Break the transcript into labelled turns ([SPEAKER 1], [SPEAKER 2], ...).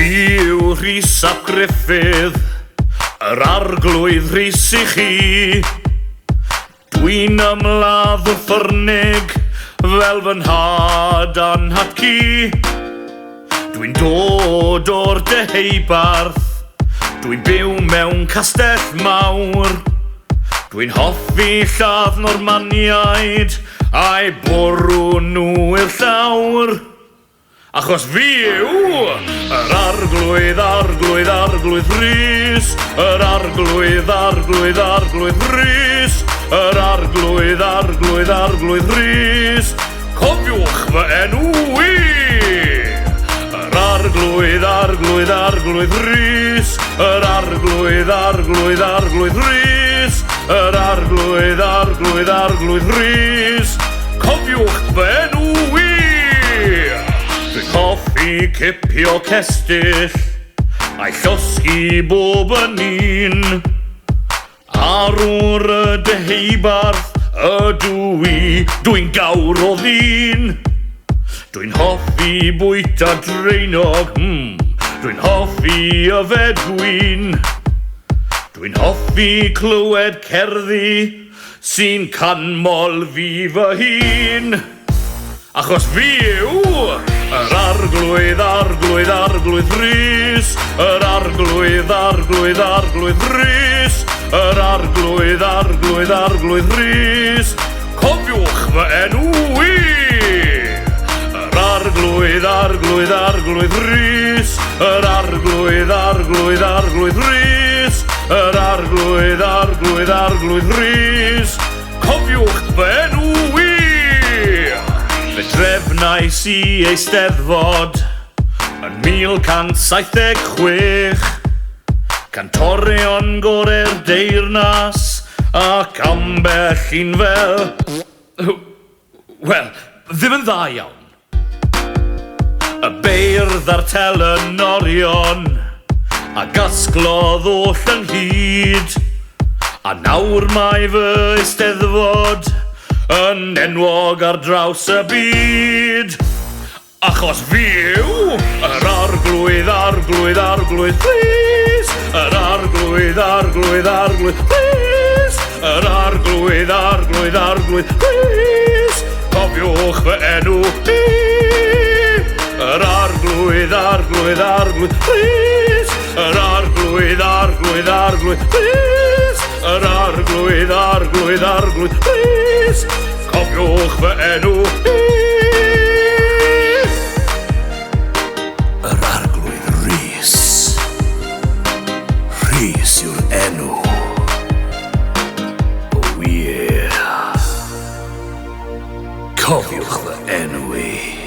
[SPEAKER 1] Fi yw Rhys ap Gruffydd, yr arglwydd Rhys I chi. Dwi'n ymladd o ffyrnig fel fy nhad anhat ci. Dwi'n dod o'r deheubarth, dwi'n byw mewn castell mawr. Dwi'n hoffi lladd Normaniaid a'i bwrw nhw i'r llawr. Achos fi yw yr arglwydd, arglwydd, arglwydd Rhys. Yr arglwydd, arglwydd, arglwydd Rhys. Yr arglwydd, arglwydd, arglwydd Rhys. Cofiwch fy enw I. Yr arglwydd, arglwydd, arglwydd Rhys. Yr arglwydd, arglwydd, arglwydd Rhys. Yr arglwydd, arglwydd, arglwydd Rhys. Cofiwch fy enw I. Dwi'n hoffi cipio cestyll a'i llosgi bob yn un. Arwr y deheubarth ydw I, dwi'n gawr o ddyn. Dwi'n hoffi bwyta dreinog, dwi'n hoffi yfed gwyn. Dwi'n hoffi clywed cerddi sy'n canmol fi fy hun. Achos fi yw yr arglwydd, arglwydd, arglwydd Rhys. Yr arglwydd, arglwydd, arglwydd Rhys. Yr arglwydd, arglwydd, arglwydd Rhys. Cofiwch fy enw I. Yr arglwydd, arglwydd, arglwydd Rhys. Yr arglwydd, arglwydd, arglwydd Rhys. Yr arglwydd, arglwydd, arglwydd Rhys. Cofiwch fy enw I. Fe drefnais I Eisteddfod yn 1176, cantorion gorau'r deyrnas ac ambell un fel... Wel, ddim yn dda iawn. Y beirdd ar telenorion a gasglodd oll ynghyd. A nawr mae fy Eisteddfod yn enwog ar draws y byd. Achos fi yw yr arglwydd, arglwydd, arglwydd Rhys. Yr arglwydd, arglwydd, arglwydd Rhys. Yr arglwydd, arglwydd, arglwydd Rhys. Cofiwch fy enw I. Yr arglwydd, arglwydd, arglwydd Rhys. Yr arglwydd, arglwydd, arglwydd Rhys. Yr arglwydd, arglwydd, arglwydd Rhys. Cofiwch fy enw I. Yr arglwydd Rhys. Rhys yw'r enw. Oh yeah. Cofiwch fy enw I.